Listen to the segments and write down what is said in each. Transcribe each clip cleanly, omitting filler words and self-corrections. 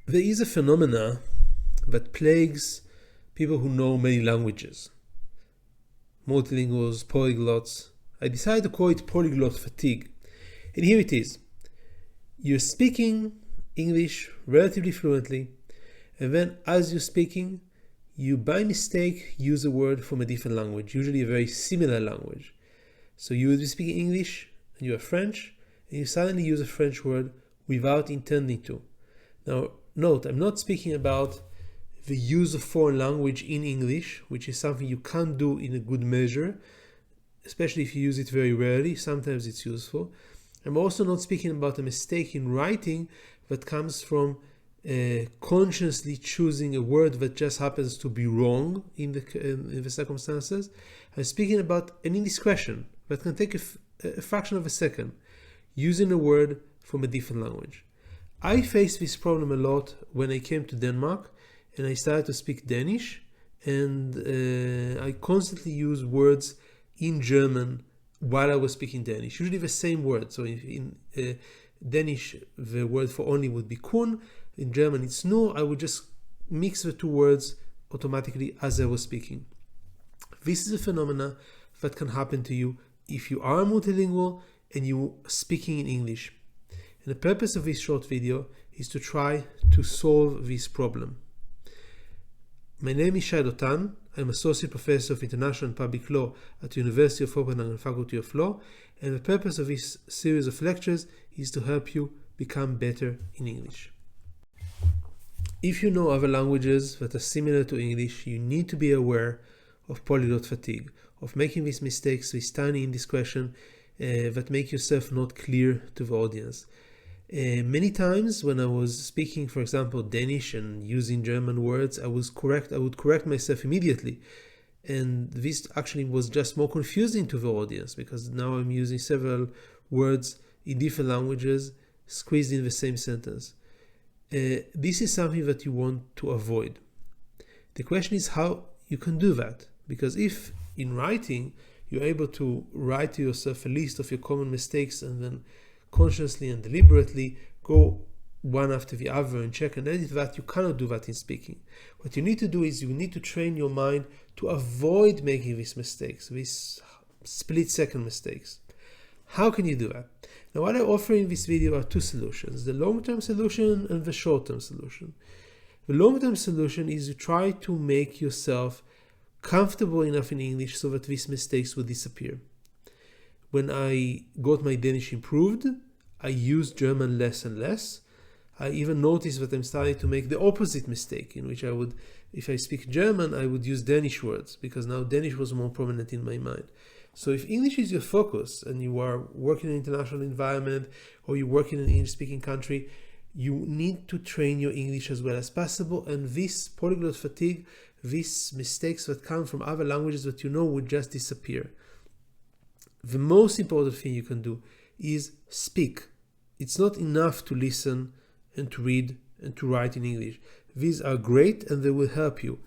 There is a phenomena that plagues people who know many languages. Multilinguals, polyglots. I decided to call it polyglot fatigue. And here it is. You're speaking English relatively fluently, and then as you're speaking, you by mistake use a word from a different language, usually a very similar language. So you will be speaking English and you are French, and you suddenly use a French word without intending to. Now, note, I'm not speaking about the use of foreign language in English, which is something you can't do in a good measure, especially if you use it very rarely. Sometimes it's useful. I'm also not speaking about a mistake in writing that comes from consciously choosing a word that just happens to be wrong in the circumstances. I'm speaking about an indiscretion that can take a fraction of a second, using a word from a different language. I faced this problem a lot when I came to Denmark and I started to speak Danish, and I constantly used words in German while I was speaking Danish, usually the same word. So in Danish, the word for only would be kun. In German, it's nur. I would just mix the two words automatically as I was speaking. This is a phenomena that can happen to you if you are multilingual and you're speaking in English. And the purpose of this short video is to try to solve this problem. My name is Shai Dotan. I'm Associate Professor of International and Public Law at the University of Copenhagen Faculty of Law, and the purpose of this series of lectures is to help you become better in English. If you know other languages that are similar to English, you need to be aware of polyglot fatigue, of making these mistakes, this tiny indiscretion that make yourself not clear to the audience. Many times when I was speaking, for example, Danish and using German words, I would correct myself immediately. And this actually was just more confusing to the audience because now I'm using several words in different languages squeezed in the same sentence. This is something that you want to avoid. The question is how you can do that. Because if in writing, you're able to write to yourself a list of your common mistakes and then consciously and deliberately go one after the other and check and edit that, you cannot do that in speaking. What you need to do is you need to train your mind to avoid making these mistakes, these split-second mistakes. How can you do that? Now, what I offer in this video are two solutions, the long-term solution and the short-term solution. The long-term solution is you try to make yourself comfortable enough in English so that these mistakes will disappear. When I got my Danish improved, I used German less and less. I even noticed that I'm starting to make the opposite mistake, in which I would, if I speak German, I would use Danish words, because now Danish was more prominent in my mind. So if English is your focus, and you are working in an international environment, or you work in an English-speaking country, you need to train your English as well as possible, and this polyglot fatigue, these mistakes that come from other languages that you know would just disappear. The most important thing you can do is speak. It's not enough to listen and to read and to write in English. These are great and they will help you.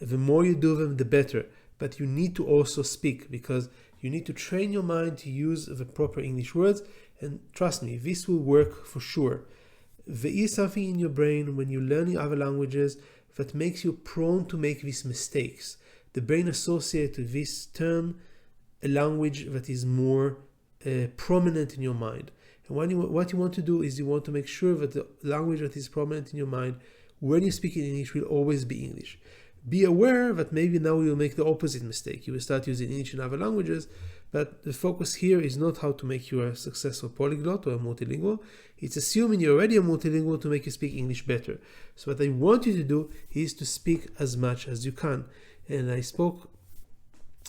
The more you do them, the better. But you need to also speak because you need to train your mind to use the proper English words. And trust me, this will work for sure. There is something in your brain when you're learning other languages that makes you prone to make these mistakes. The brain associates with this term a language that is more prominent in your mind. And what you want to do is you want to make sure that the language that is prominent in your mind when you speak in English will always be English. Be aware that maybe now you will make the opposite mistake. You will start using English in other languages, but the focus here is not how to make you a successful polyglot or a multilingual. It's assuming you're already a multilingual to make you speak English better. So what I want you to do is to speak as much as you can. And I spoke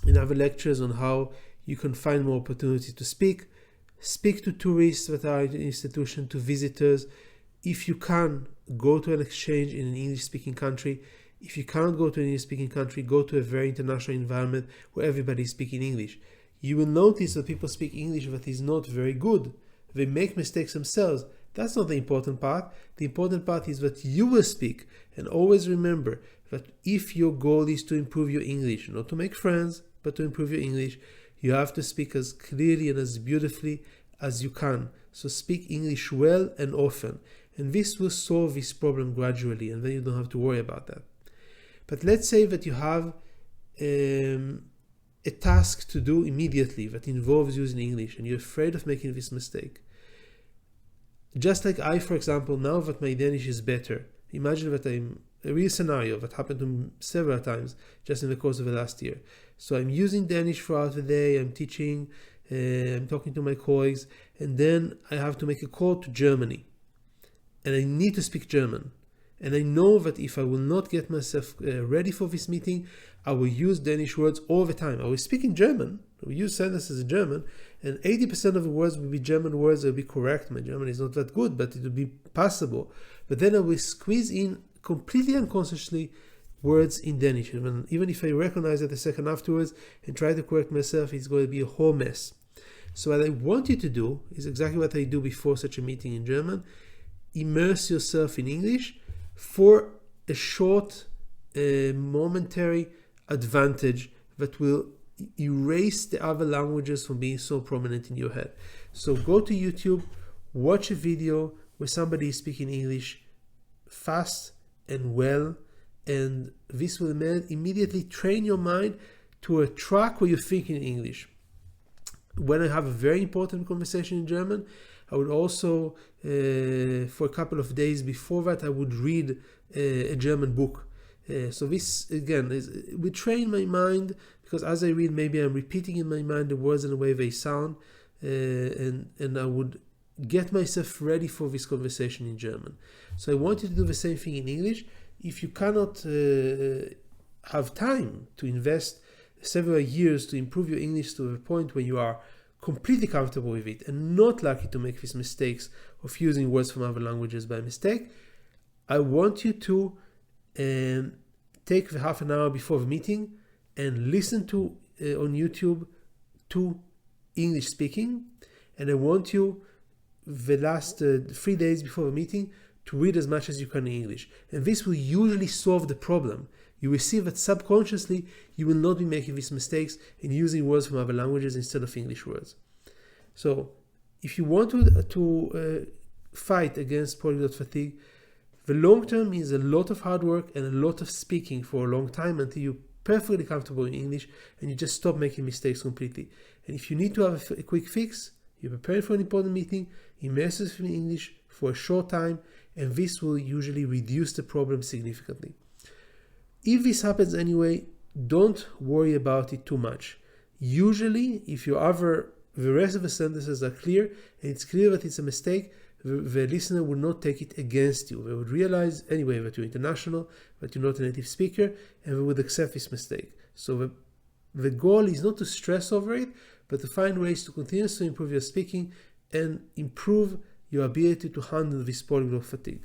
in other lectures on how you can find more opportunities to speak. Speak to tourists that are in the institution, to visitors. If you can, go to an exchange in an English-speaking country. If you cannot go to an English-speaking country, go to a very international environment where everybody is speaking English. You will notice that people speak English that is not very good. They make mistakes themselves. That's not the important part. The important part is that you will speak. And always remember that if your goal is to improve your English, not to make friends, but to improve your English, you have to speak as clearly and as beautifully as you can. So speak English well and often. and this will solve this problem gradually, and then you don't have to worry about that. But let's say that you have a task to do immediately that involves using English, and you're afraid of making this mistake. Just like I, for example, now that my Danish is better, imagine that I'm a real scenario that happened to me several times just in the course of the last year. So I'm using Danish throughout the day, I'm teaching, I'm talking to my colleagues, and then I have to make a call to Germany. And I need to speak German. And I know that if I will not get myself ready for this meeting, I will use Danish words all the time. I will speak in German, I will use sentences in German, and 80% of the words will be German words, that will be correct. My German is not that good, but it will be passable. But then I will squeeze in completely unconsciously words in Danish. Even if I recognize it a second afterwards and try to correct myself, it's going to be a whole mess. So what I want you to do is exactly what I do before such a meeting in German. Immerse yourself in English for a short, momentary advantage that will erase the other languages from being so prominent in your head. So go to YouTube, watch a video where somebody is speaking English fast and well, and this will immediately train your mind to a track where you're thinking in English. When I have a very important conversation in German, I would also, for a couple of days before that, I would read a German book. So this, again, will train my mind, because as I read, maybe I'm repeating in my mind the words in the way they sound, and I would get myself ready for this conversation in German. So I want you to do the same thing in English. If you cannot have time to invest several years to improve your English to the point where you are completely comfortable with it and not likely to make these mistakes of using words from other languages by mistake, I want you to take the half an hour before the meeting and listen to on YouTube to English speaking, and I want you the last 3 days before the meeting to read as much as you can in English, and this will usually solve the problem. You will see that subconsciously you will not be making these mistakes and using words from other languages instead of English words. So if you want to fight against polyglot fatigue, the long term is a lot of hard work and a lot of speaking for a long time until you're perfectly comfortable in English and you just stop making mistakes completely. And if you need to have a quick fix, you're preparing for an important meeting, immerse yourself in English for a short time, and this will usually reduce the problem significantly. If this happens anyway, don't worry about it too much. Usually, if the rest of the sentences are clear and it's clear that it's a mistake, the listener will not take it against you. They would realize anyway that you're international, that you're not a native speaker, and they would accept this mistake. So the goal is not to stress over it, but to find ways to continuously improve your speaking and improve your ability to handle this polyglot fatigue.